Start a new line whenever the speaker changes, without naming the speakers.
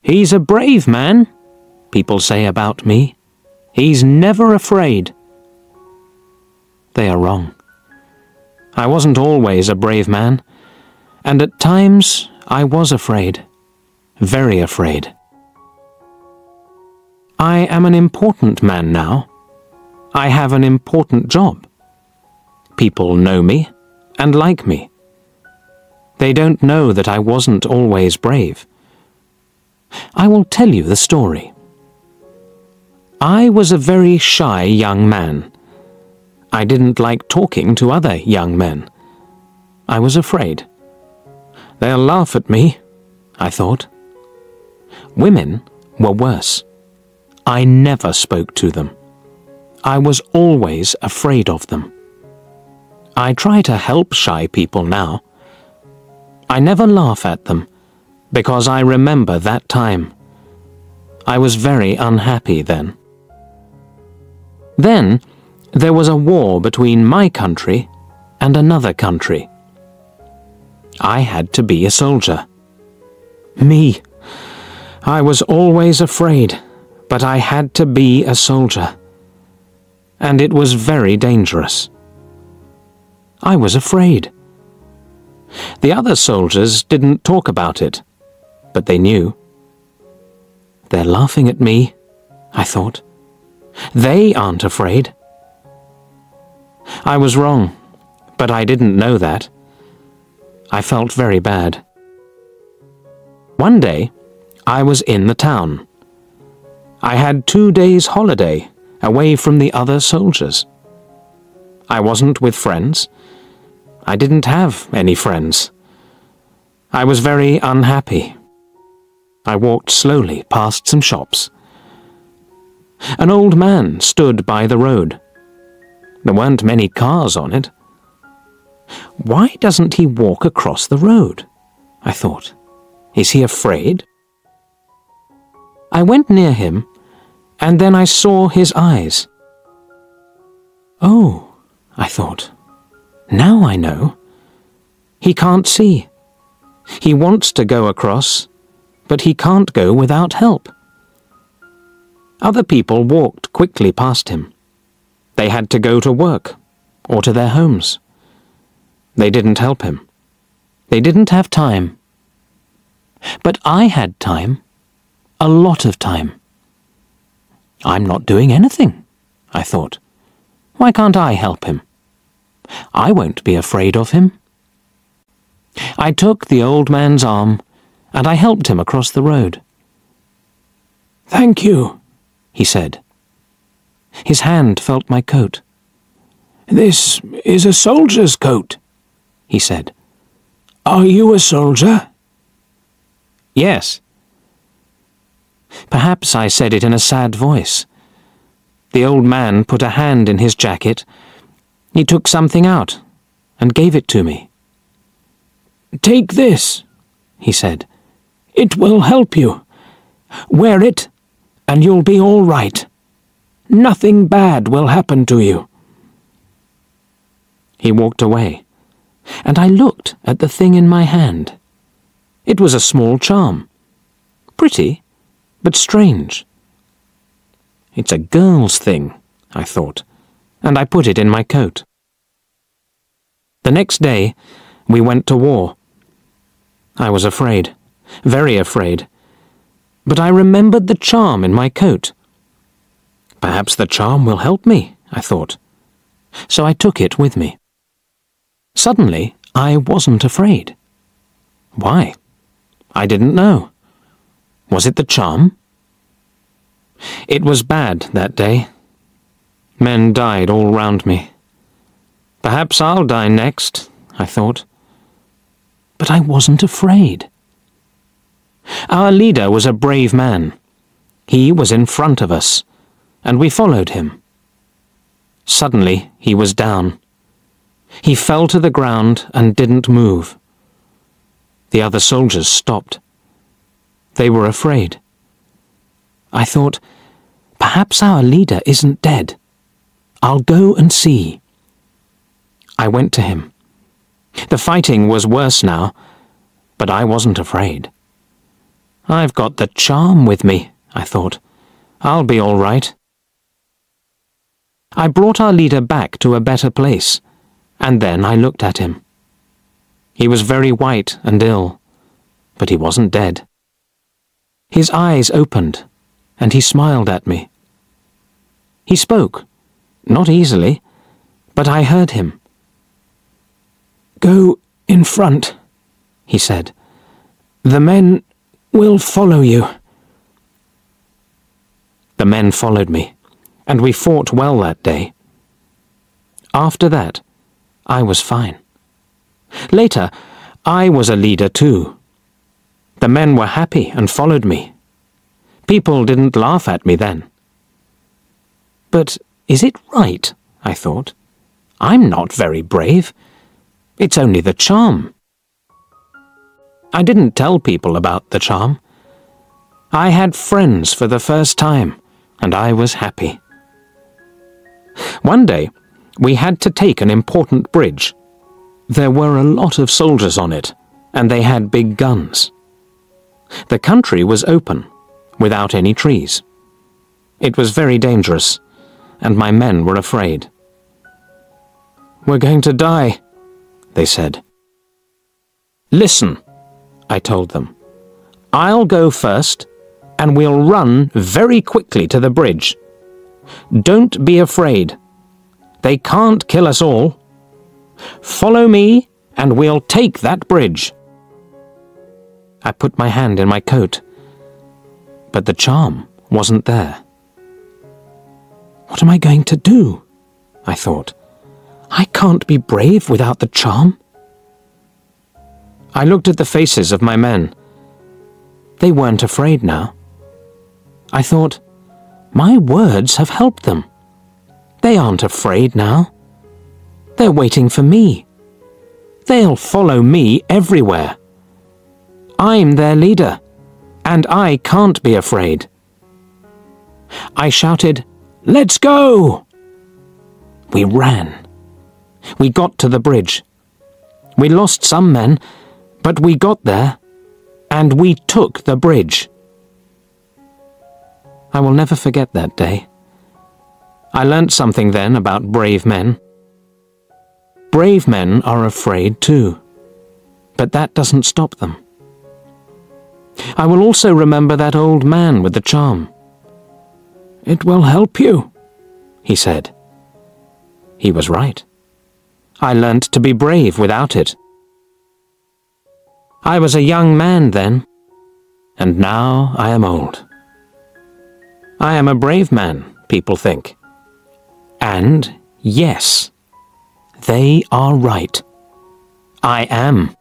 "He's a brave man," people say about me. "He's never afraid." They are wrong. I wasn't always a brave man, and at times I was afraid, very afraid. I am an important man now. I have an important job. People know me and like me. They don't know that I wasn't always brave. I will tell you the story. I was a very shy young man. I didn't like talking to other young men. I was afraid. They'll laugh at me, I thought. Women were worse. I never spoke to them. I was always afraid of them. I try to help shy people now. I never laugh at them, because I remember that time. I was very unhappy then. Then there was a war between my country and another country. I had to be a soldier. Me! I was always afraid, but I had to be a soldier. And it was very dangerous. I was afraid. The other soldiers didn't talk about it, but they knew. They're laughing at me, I thought. They aren't afraid. I was wrong, but I didn't know that. I felt very bad. One day, I was in the town. I had 2 days' holiday away from the other soldiers. I wasn't with friends. I didn't have any friends. I was very unhappy. I walked slowly past some shops. An old man stood by the road. There weren't many cars on it. Why doesn't he walk across the road? I thought. Is he afraid? I went near him, and then I saw his eyes. Oh, I thought. Now I know. He can't see. He wants to go across, but he can't go without help. Other people walked quickly past him. They had to go to work or to their homes. They didn't help him. They didn't have time. But I had time, a lot of time. I'm not doing anything, I thought. Why can't I help him? I won't be afraid of him. I took the old man's arm, and I helped him across the road. "Thank you," he said. His hand felt my coat. "This is a soldier's coat," he said. "Are you a soldier?" "Yes." Perhaps I said it in a sad voice. The old man put a hand in his jacket. He took something out and gave it to me. "Take this," he said. "It will help you. Wear it, and you'll be all right. Nothing bad will happen to you." He walked away, and I looked at the thing in my hand. It was a small charm. Pretty, but strange. It's a girl's thing, I thought, and I put it in my coat. The next day, we went to war. I was afraid, very afraid, but I remembered the charm in my coat. Perhaps the charm will help me, I thought, so I took it with me. Suddenly, I wasn't afraid. Why? I didn't know. Was it the charm? It was bad that day. Men died all round me. Perhaps I'll die next, I thought. But I wasn't afraid. Our leader was a brave man. He was in front of us, and we followed him. Suddenly, he was down. He fell to the ground and didn't move. The other soldiers stopped. They were afraid. I thought, perhaps our leader isn't dead. I'll go and see. I went to him. The fighting was worse now, but I wasn't afraid. I've got the charm with me, I thought. I'll be all right. I brought our leader back to a better place, and then I looked at him. He was very white and ill, but he wasn't dead. His eyes opened, and he smiled at me. He spoke, not easily, but I heard him. "Go in front," he said. "The men will follow you." The men followed me, and we fought well that day. After that, I was fine. Later, I was a leader too. The men were happy and followed me. People didn't laugh at me then. But is it right, I thought? I'm not very brave. It's only the charm. I didn't tell people about the charm. I had friends for the first time, and I was happy. One day, we had to take an important bridge. There were a lot of soldiers on it, and they had big guns. The country was open, without any trees. It was very dangerous, and my men were afraid. "We're going to die," they said. "Listen," I told them. "I'll go first, and we'll run very quickly to the bridge. Don't be afraid. They can't kill us all. Follow me, and we'll take that bridge." I put my hand in my coat, but the charm wasn't there. What am I going to do? I thought. I can't be brave without the charm. I looked at the faces of my men. They weren't afraid now. I thought, my words have helped them. They aren't afraid now. They're waiting for me. They'll follow me everywhere. I'm their leader, and I can't be afraid. I shouted, "Let's go!" We ran. We got to the bridge. We lost some men, but we got there, and we took the bridge. I will never forget that day. I learnt something then about brave men. Brave men are afraid too, but that doesn't stop them. I will also remember that old man with the charm. "It will help you," he said. He was right. I learnt to be brave without it. I was a young man then, and now I am old. I am a brave man, people think. And yes, they are right. I am.